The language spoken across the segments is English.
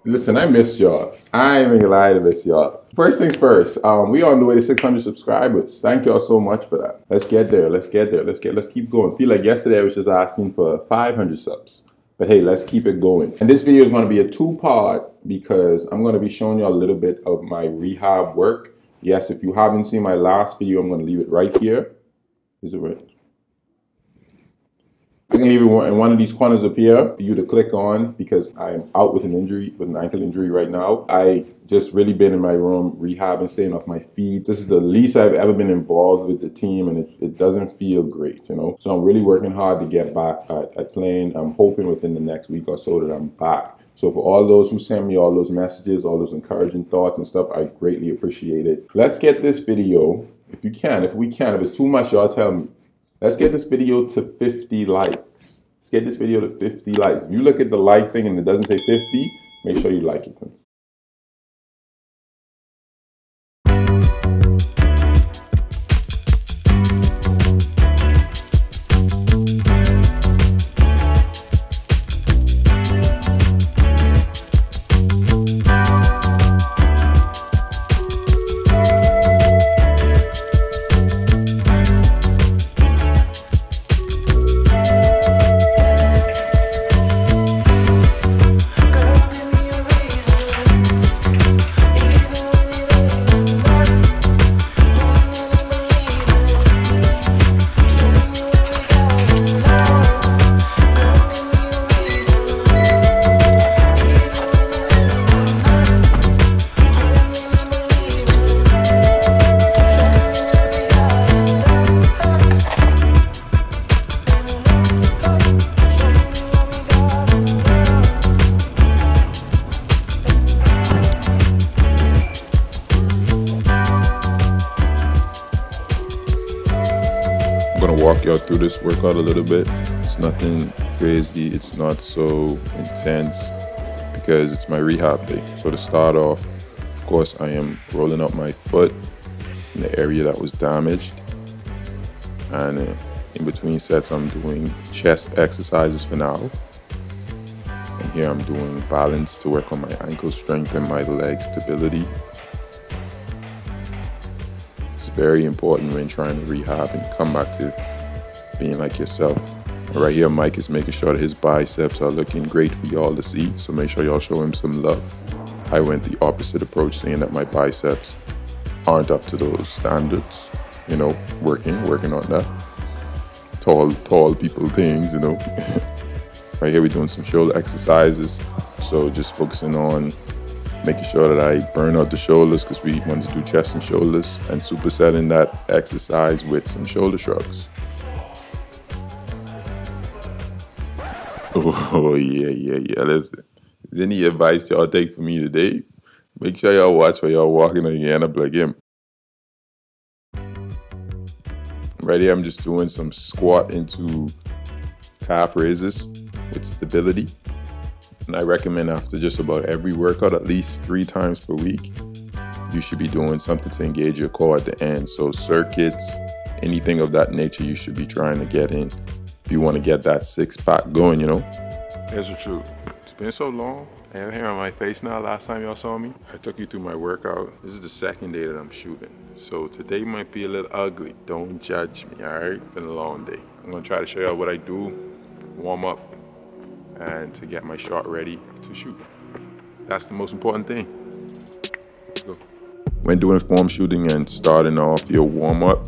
Listen, I missed y'all. I ain't even gonna lie to miss y'all. First things first, we on the way to 600 subscribers. Thank y'all so much for that. Let's get there. Let's keep going. Feel like yesterday I was just asking for 500 subs. But hey, let's keep it going. And this video is gonna be a two-part because I'm gonna be showing you a little bit of my rehab work. Yes, if you haven't seen my last video, I'm gonna leave it right here. Is it right? I'm gonna leave it in one of these corners up here for you to click on because I'm out with an injury, with an ankle injury right now. I just really been in my room rehabbing, staying off my feet. This is the least I've ever been involved with the team, and it doesn't feel great, you know? So I'm really working hard to get back at playing. I'm hoping within the next week or so that I'm back. So for all those who sent me all those messages, all those encouraging thoughts and stuff, I greatly appreciate it. Let's get this video, if we can, if it's too much, y'all tell me. Let's get this video to 50 likes. Let's get this video to 50 likes. If you look at the like thing and it doesn't say 50, make sure you like it. I'm gonna walk y'all through this workout a little bit. It's nothing crazy, it's not so intense because it's my rehab day. So to start off, of course, I am rolling up my foot in the area that was damaged. And in between sets, I'm doing chest exercises for now. And here I'm doing balance to work on my ankle strength and my leg stability. It's very important when trying to rehab and come back to being like yourself. And right here, Mike is making sure that his biceps are looking great for y'all to see. So make sure y'all show him some love. I went the opposite approach, saying that my biceps aren't up to those standards. You know, working on that. Tall people things, you know. Right here, we're doing some shoulder exercises. So just focusing on making sure that I burn out the shoulders because we want to do chest and shoulders, and supersetting that exercise with some shoulder shrugs. Oh yeah. Listen, is there any advice y'all take from me today? Make sure y'all watch while y'all walking and you end up like him. Right here, I'm just doing some squat into calf raises with stability. And I recommend after just about every workout, at least 3 times per week, you should be doing something to engage your core at the end. So circuits, anything of that nature you should be trying to get in if you want to get that 6-pack going, you know? Here's the truth. It's been so long. I have hair on my face now. Last time y'all saw me, I took you through my workout. This is the second day that I'm shooting. So today might be a little ugly. Don't judge me, all right? It's been a long day. I'm going to try to show y'all what I do, warm up, and to get my shot ready to shoot. That's the most important thing. Let's go. When doing form shooting and starting off your warm-up,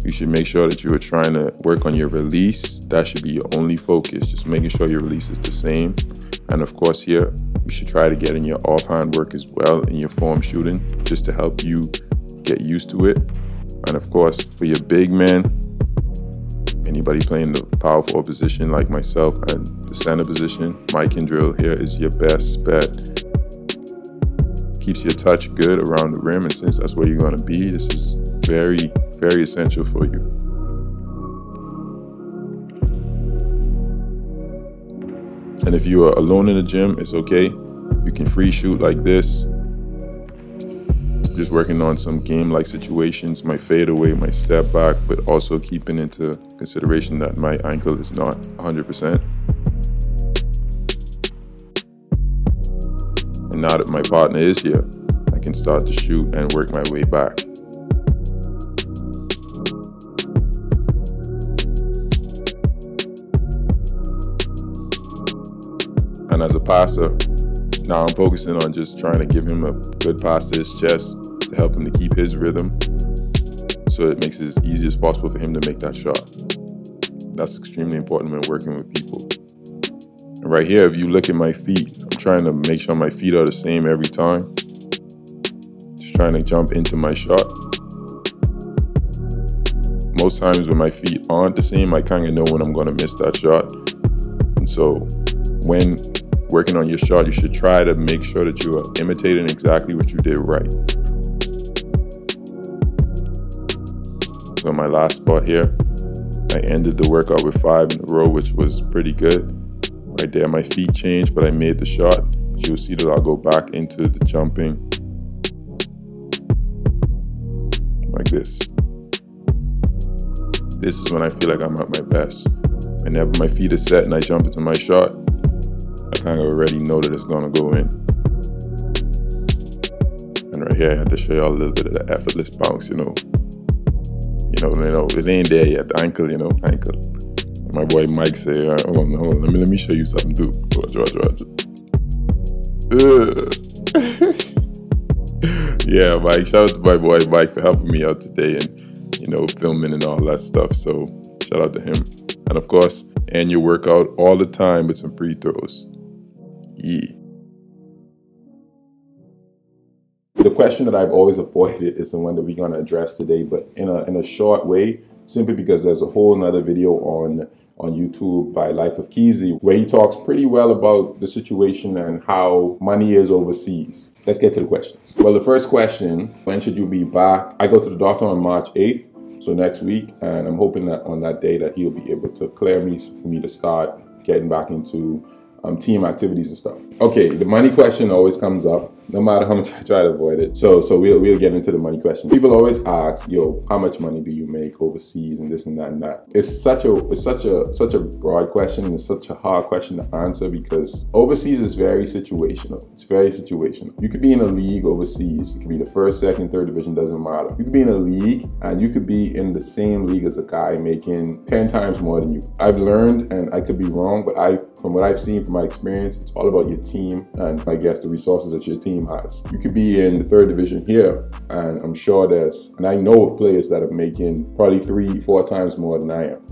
you should make sure that you are trying to work on your release. That should be your only focus, just making sure your release is the same. And of course here, you should try to get in your offhand work as well in your form shooting, just to help you get used to it. And of course, for your big man, anybody playing the power forward position like myself and the center position, Mike and drill here is your best bet. Keeps your touch good around the rim, and since that's where you're going to be, this is very, very essential for you. And if you are alone in the gym, it's okay. You can free shoot like this. Just working on some game-like situations, my fade away, my step back, but also keeping into consideration that my ankle is not 100%. And now that my partner is here, I can start to shoot and work my way back. And as a passer, now I'm focusing on just trying to give him a good pass to his chest to help him to keep his rhythm, so it makes it as easy as possible for him to make that shot. That's extremely important when working with people. And right here, if you look at my feet, I'm trying to make sure my feet are the same every time. Just trying to jump into my shot. Most times when my feet aren't the same, I kind of know when I'm going to miss that shot. And so when working on your shot, you should try to make sure that you are imitating exactly what you did right. So my last spot here, I ended the workout with 5 in a row, which was pretty good. Right there, my feet changed, but I made the shot. But you'll see that I'll go back into the jumping like this. This is when I feel like I'm at my best. Whenever my feet are set and I jump into my shot, I kind of already know that it's gonna go in. And right here, I had to show y'all a little bit of the effortless bounce, you know, it ain't there yet, the ankle, ankle. And my boy Mike say, hold on, let me show you something too. Watch. Yeah, Mike, shout out to my boy Mike for helping me out today and, filming and all that stuff. So shout out to him. And of course, end your workout all the time with some free throws. Yeah. The question that I've always avoided is the one that we're going to address today, but in a short way, simply because there's a whole nother video on YouTube by Life of Keezy where he talks pretty well about the situation and how money is overseas. Let's get to the questions. Well, the first question, when should you be back? I go to the doctor on March 8th, so next week, and I'm hoping that on that day that he'll be able to clear me for me to start getting back into team activities and stuff. Okay, the money question always comes up, no matter how much I try to avoid it. So we'll get into the money question. People always ask, yo, how much money do you make overseas and this and that and that. It's such a broad question. It's such a hard question to answer because overseas is very situational. It's very situational. You could be in a league overseas. It could be the first, second, third division, doesn't matter. You could be in a league and you could be in the same league as a guy making 10 times more than you. I've learned, and I could be wrong, but from what I've seen from my experience, it's all about your team and I guess the resources that your team has. You could be in the third division here, and I'm sure and I know of players that are making probably 3-4 times more than I am.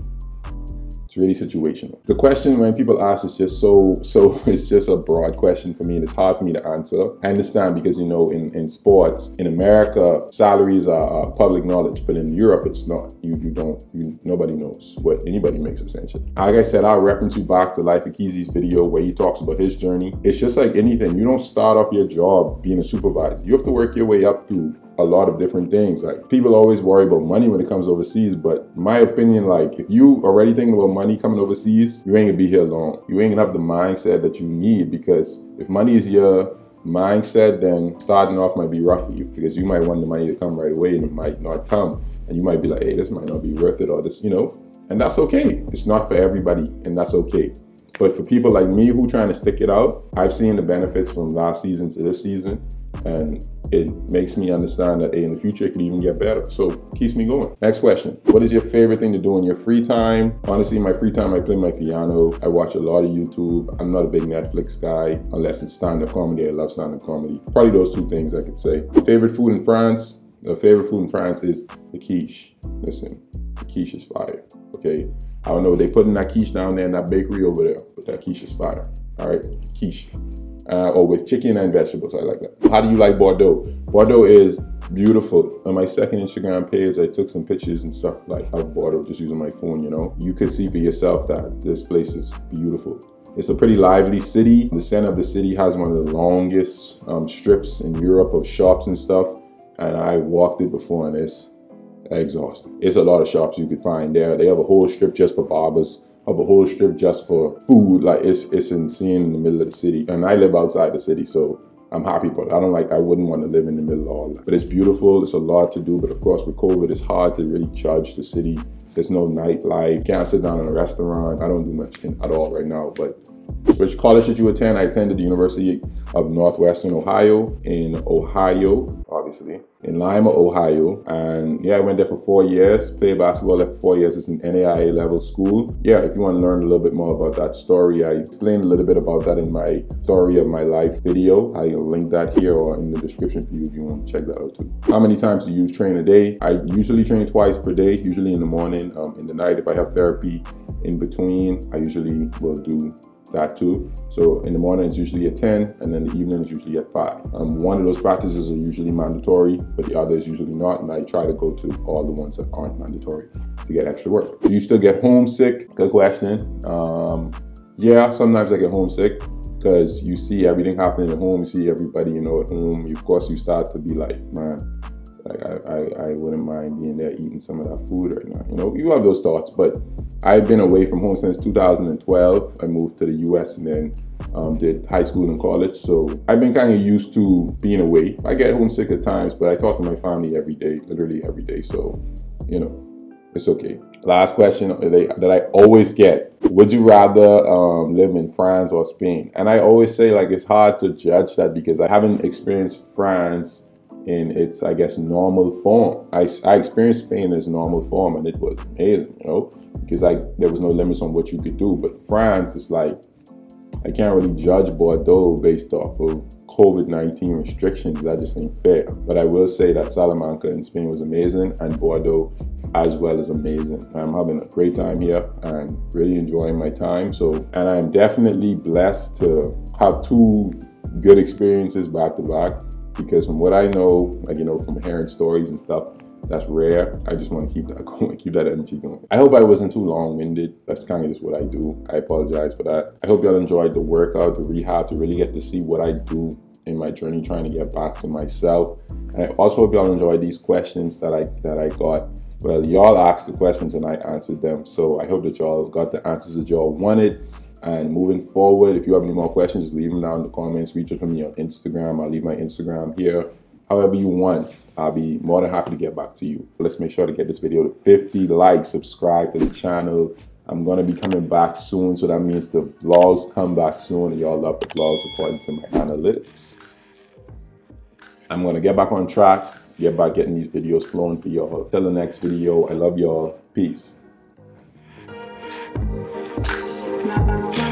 It's really situational. The question when people ask is just it's just a broad question for me and it's hard for me to answer. I understand because, in sports, in America, salaries are public knowledge, but in Europe, it's not. Nobody knows what anybody makes essentially. Like I said, I'll reference you back to Life of Keezy's video where he talks about his journey. It's just like anything. You don't start off your job being a supervisor. You have to work your way up through a lot of different things. Like, people always worry about money when it comes overseas, but in my opinion, like, if you already thinking about money coming overseas, you ain't gonna be here long. You ain't gonna have the mindset that you need, because if money is your mindset, then starting off might be rough for you, because you might want the money to come right away and it might not come. And you might be like, hey, this might not be worth it, or this, and that's okay. It's not for everybody, and that's okay. But for people like me who trying to stick it out, I've seen the benefits from last season to this season, and it makes me understand that in the future it could even get better. So it keeps me going. Next question. What is your favorite thing to do in your free time? Honestly, my free time, I play my piano. I watch a lot of YouTube. I'm not a big Netflix guy unless it's stand-up comedy. I love stand-up comedy. Probably those two things I could say. Favorite food in France? The favorite food in France is the quiche. Listen, the quiche is fire, okay? I don't know what they put in that quiche down there in that bakery over there, but that quiche is fire, all right? Quiche. Or with chicken and vegetables, I like that. How do you like Bordeaux? Bordeaux is beautiful. On my second Instagram page, I took some pictures and stuff like of Bordeaux just using my phone, You could see for yourself that this place is beautiful. It's a pretty lively city. The center of the city has one of the longest strips in Europe of shops and stuff. And I walked it before and it's exhausting. It's a lot of shops you could find there. They have a whole strip just for barbers, have a whole strip just for food. Like it's insane in the middle of the city. And I live outside the city, so I'm happy, but I wouldn't want to live in the middle of all that. But it's beautiful, it's a lot to do, but of course with COVID, it's hard to really judge the city There's no nightlife. Can't sit down in a restaurant. I don't do much at all right now. But which college did you attend? I attended the University of Northwestern Ohio in Ohio, obviously, in Lima, Ohio. And yeah, I went there for 4 years, played basketball there for 4 years. It's an NAIA level school. Yeah, if you want to learn a little bit more about that story, I explained a little bit about that in my story of my life video. I'll link that here or in the description for you if you want to check that out too. How many times do you train a day? I usually train twice per day, usually in the morning, in the night. If I have therapy in between, I usually will do that too. So in the morning it's usually at 10 and then the evening is usually at 5. One of those practices are usually mandatory, but the other is usually not, and I try to go to all the ones that aren't mandatory to get extra work. Do you still get homesick? Good question. Yeah, sometimes I get homesick because you see everything happening at home, you see everybody you know at home. Of course you start to be like, man, like I wouldn't mind being there eating some of that food right now. You know, you have those thoughts, but I've been away from home since 2012. I moved to the US and then did high school and college. So I've been kind of used to being away. I get homesick at times, but I talk to my family every day, literally every day. So, you know, it's okay. Last question that I always get. Would you rather live in France or Spain? And I always say, like, it's hard to judge that because I haven't experienced France in its, I guess, normal form. I experienced Spain in its normal form and it was amazing, you know, because there was no limits on what you could do. But France is like, I can't really judge Bordeaux based off of COVID-19 restrictions. That just ain't fair. But I will say that Salamanca in Spain was amazing and Bordeaux as well is amazing. I'm having a great time here and really enjoying my time. So, and I'm definitely blessed to have 2 good experiences back to back. Because from what I know, like, you know, from hearing stories and stuff, that's rare. I just want to keep that going, keep that energy going. I hope I wasn't too long-winded. That's kind of just what I do. I apologize for that. I hope y'all enjoyed the workout, the rehab, to really get to see what I do in my journey trying to get back to myself. And I also hope y'all enjoyed these questions that I got. Well, y'all asked the questions and I answered them. So I hope that y'all got the answers that y'all wanted. And moving forward, if you have any more questions, just leave them down in the comments. Reach out to me on Instagram. I'll leave my Instagram here. However you want, I'll be more than happy to get back to you. Let's make sure to get this video to 50 likes, subscribe to the channel. I'm going to be coming back soon, so that means the vlogs come back soon, and y'all love the vlogs according to my analytics. I'm going to get back on track, get back getting these videos flowing for y'all. Till the next video, I love y'all. Peace. Bye.